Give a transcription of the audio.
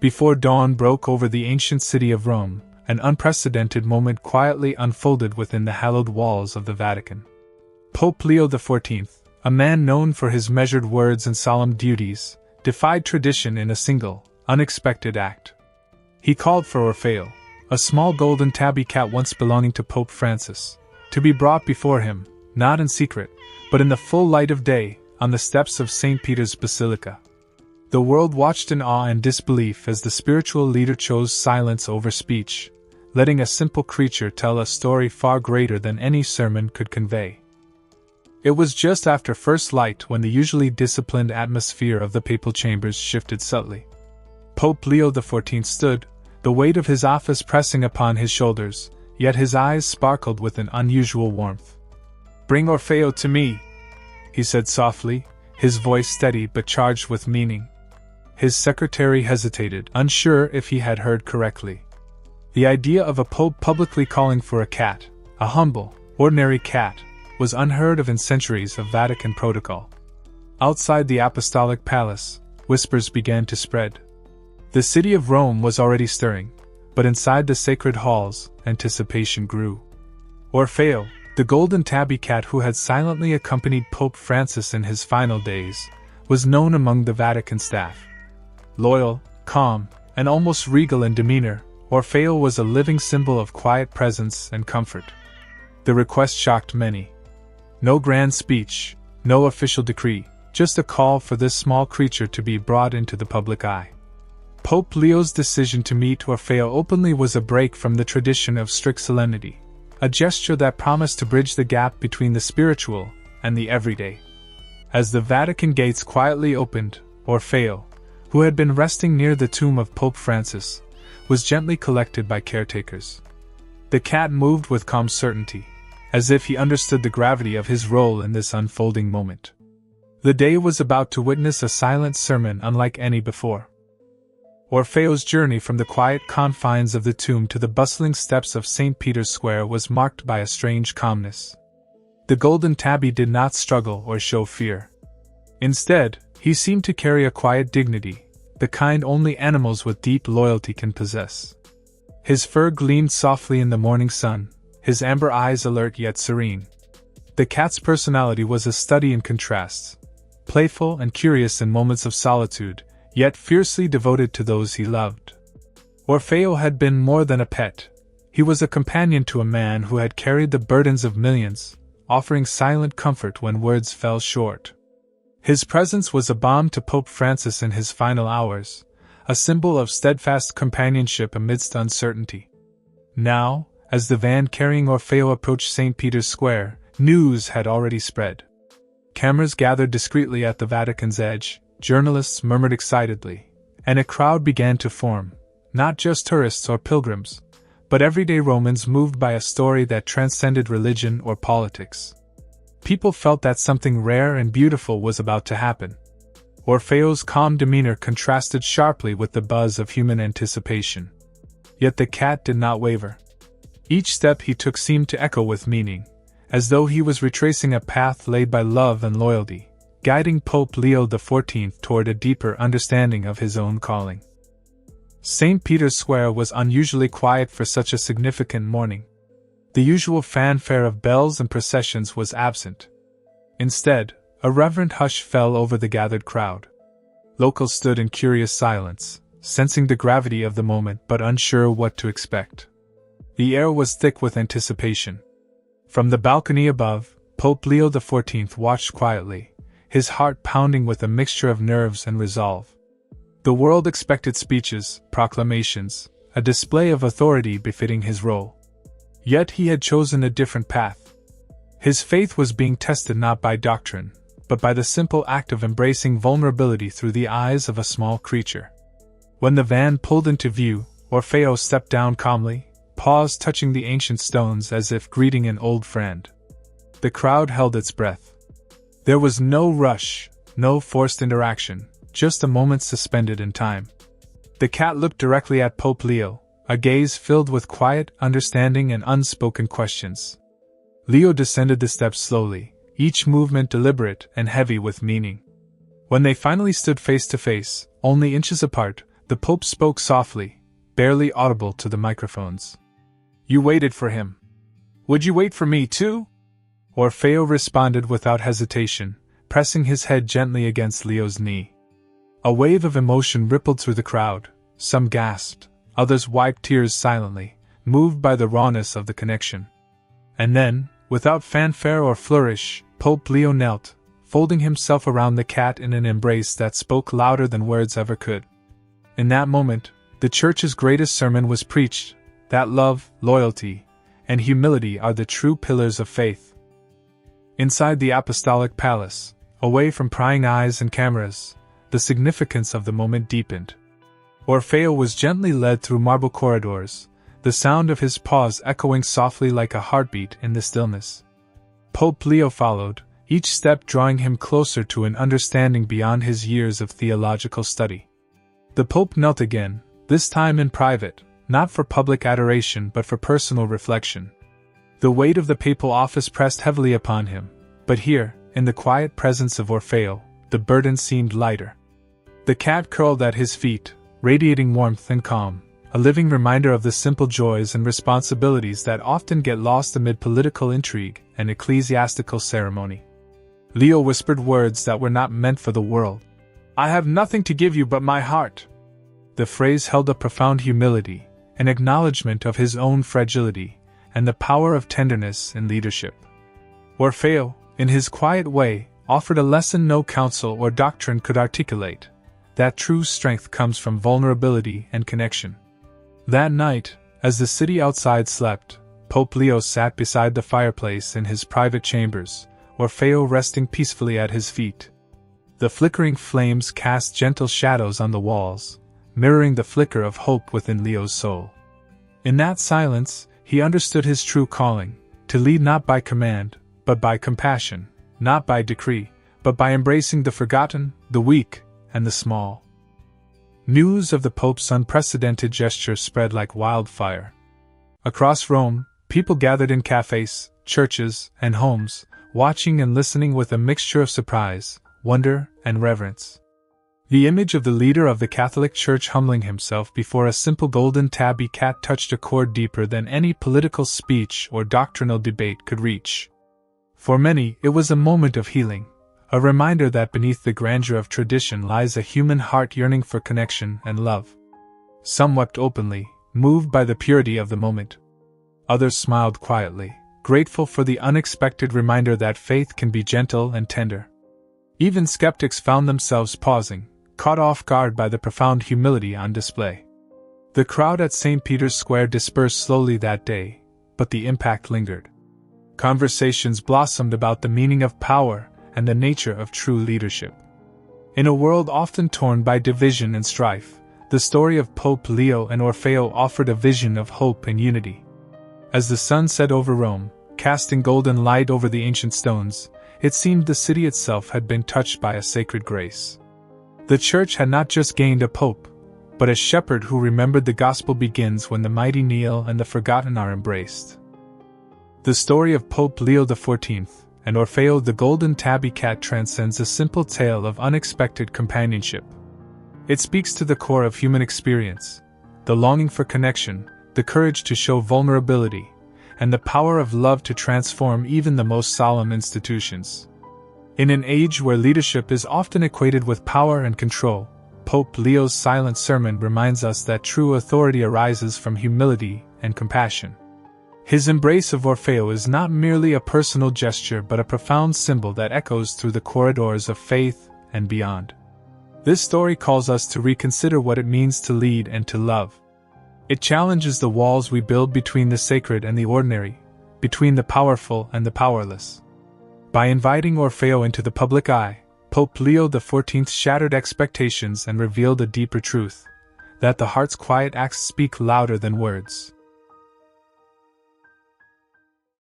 Before dawn broke over the ancient city of Rome, an unprecedented moment quietly unfolded within the hallowed walls of the Vatican. Pope Leo XIV, a man known for his measured words and solemn duties, defied tradition in a single, unexpected act. He called for Orfeo, a small golden tabby cat once belonging to Pope Francis, to be brought before him, not in secret, but in the full light of day, on the steps of St. Peter's Basilica. The world watched in awe and disbelief as the spiritual leader chose silence over speech, letting a simple creature tell a story far greater than any sermon could convey. It was just after first light when the usually disciplined atmosphere of the papal chambers shifted subtly. Pope Leo XIV stood, the weight of his office pressing upon his shoulders, yet his eyes sparkled with an unusual warmth. "Bring Orfeo to me," he said softly, his voice steady but charged with meaning. His secretary hesitated, unsure if he had heard correctly. The idea of a pope publicly calling for a cat, a humble, ordinary cat, was unheard of in centuries of Vatican protocol. Outside the apostolic palace, whispers began to spread. The city of Rome was already stirring, but inside the sacred halls, anticipation grew. Orfeo, the golden tabby cat who had silently accompanied Pope Francis in his final days, was known among the Vatican staff. Loyal, calm, and almost regal in demeanor, Orfeo was a living symbol of quiet presence and comfort. The request shocked many. No grand speech, no official decree, just a call for this small creature to be brought into the public eye. Pope Leo's decision to meet Orfeo openly was a break from the tradition of strict solemnity, a gesture that promised to bridge the gap between the spiritual and the everyday. As the Vatican gates quietly opened, Orfeo, who had been resting near the tomb of Pope Francis, was gently collected by caretakers. The cat moved with calm certainty, as if he understood the gravity of his role in this unfolding moment. The day was about to witness a silent sermon unlike any before. Orfeo's journey from the quiet confines of the tomb to the bustling steps of St. Peter's Square was marked by a strange calmness. The golden tabby did not struggle or show fear. Instead, he seemed to carry a quiet dignity, the kind only animals with deep loyalty can possess. His fur gleamed softly in the morning sun, his amber eyes alert yet serene. The cat's personality was a study in contrasts, playful and curious in moments of solitude, yet fiercely devoted to those he loved. Orfeo had been more than a pet. He was a companion to a man who had carried the burdens of millions, offering silent comfort when words fell short. His presence was a balm to Pope Francis in his final hours, a symbol of steadfast companionship amidst uncertainty. Now, as the van carrying Orfeo approached St. Peter's Square, news had already spread. Cameras gathered discreetly at the Vatican's edge, journalists murmured excitedly, and a crowd began to form, not just tourists or pilgrims, but everyday Romans moved by a story that transcended religion or politics. People felt that something rare and beautiful was about to happen. Orfeo's calm demeanor contrasted sharply with the buzz of human anticipation. Yet the cat did not waver. Each step he took seemed to echo with meaning, as though he was retracing a path laid by love and loyalty, guiding Pope Leo XIV toward a deeper understanding of his own calling. St. Peter's Square was unusually quiet for such a significant morning. The usual fanfare of bells and processions was absent. Instead, a reverent hush fell over the gathered crowd. Locals stood in curious silence, sensing the gravity of the moment but unsure what to expect. The air was thick with anticipation. From the balcony above, Pope Leo XIV watched quietly, his heart pounding with a mixture of nerves and resolve. The world expected speeches, proclamations, a display of authority befitting his role. Yet he had chosen a different path. His faith was being tested not by doctrine, but by the simple act of embracing vulnerability through the eyes of a small creature. When the van pulled into view, Orfeo stepped down calmly, paused touching the ancient stones as if greeting an old friend. The crowd held its breath. There was no rush, no forced interaction, just a moment suspended in time. The cat looked directly at Pope Leo, a gaze filled with quiet understanding and unspoken questions. Leo descended the steps slowly, each movement deliberate and heavy with meaning. When they finally stood face to face, only inches apart, the Pope spoke softly, barely audible to the microphones. "You waited for him. Would you wait for me too?" Orfeo responded without hesitation, pressing his head gently against Leo's knee. A wave of emotion rippled through the crowd. Some gasped, others wiped tears silently, moved by the rawness of the connection. And then, without fanfare or flourish, Pope Leo knelt, folding himself around the cat in an embrace that spoke louder than words ever could. In that moment, the Church's greatest sermon was preached, that love, loyalty, and humility are the true pillars of faith. Inside the Apostolic Palace, away from prying eyes and cameras, the significance of the moment deepened. Orfeo was gently led through marble corridors, the sound of his paws echoing softly like a heartbeat in the stillness. Pope Leo followed, each step drawing him closer to an understanding beyond his years of theological study. The Pope knelt again, this time in private, not for public adoration but for personal reflection. The weight of the papal office pressed heavily upon him, but here, in the quiet presence of Orfeo, the burden seemed lighter. The cat curled at his feet, radiating warmth and calm, a living reminder of the simple joys and responsibilities that often get lost amid political intrigue and ecclesiastical ceremony. Leo whispered words that were not meant for the world. "I have nothing to give you but my heart." The phrase held a profound humility, an acknowledgement of his own fragility, and the power of tenderness in leadership. Orfeo, in his quiet way, offered a lesson no counsel or doctrine could articulate, that true strength comes from vulnerability and connection. That night, as the city outside slept, Pope Leo sat beside the fireplace in his private chambers, Orfeo resting peacefully at his feet. The flickering flames cast gentle shadows on the walls, mirroring the flicker of hope within Leo's soul. In that silence, he understood his true calling, to lead not by command, but by compassion, not by decree, but by embracing the forgotten, the weak, and the small. News of the Pope's unprecedented gesture spread like wildfire. Across Rome, people gathered in cafes, churches, and homes, watching and listening with a mixture of surprise, wonder, and reverence. The image of the leader of the Catholic Church humbling himself before a simple golden tabby cat touched a chord deeper than any political speech or doctrinal debate could reach. For many, it was a moment of healing, a reminder that beneath the grandeur of tradition lies a human heart yearning for connection and love. Some wept openly, moved by the purity of the moment. Others smiled quietly, grateful for the unexpected reminder that faith can be gentle and tender. Even skeptics found themselves pausing, caught off guard by the profound humility on display. The crowd at St. Peter's Square dispersed slowly that day, but the impact lingered. Conversations blossomed about the meaning of power and the nature of true leadership. In a world often torn by division and strife, the story of Pope Leo and Orfeo offered a vision of hope and unity. As the sun set over Rome, casting golden light over the ancient stones, it seemed the city itself had been touched by a sacred grace. The Church had not just gained a pope, but a shepherd who remembered the gospel begins when the mighty kneel and the forgotten are embraced. The story of Pope Leo XIV and Orfeo the golden tabby cat transcends a simple tale of unexpected companionship. It speaks to the core of human experience, the longing for connection, the courage to show vulnerability, and the power of love to transform even the most solemn institutions. In an age where leadership is often equated with power and control, Pope Leo's silent sermon reminds us that true authority arises from humility and compassion. His embrace of Orfeo is not merely a personal gesture but a profound symbol that echoes through the corridors of faith and beyond. This story calls us to reconsider what it means to lead and to love. It challenges the walls we build between the sacred and the ordinary, between the powerful and the powerless. By inviting Orfeo into the public eye, Pope Leo XIV shattered expectations and revealed a deeper truth, that the heart's quiet acts speak louder than words.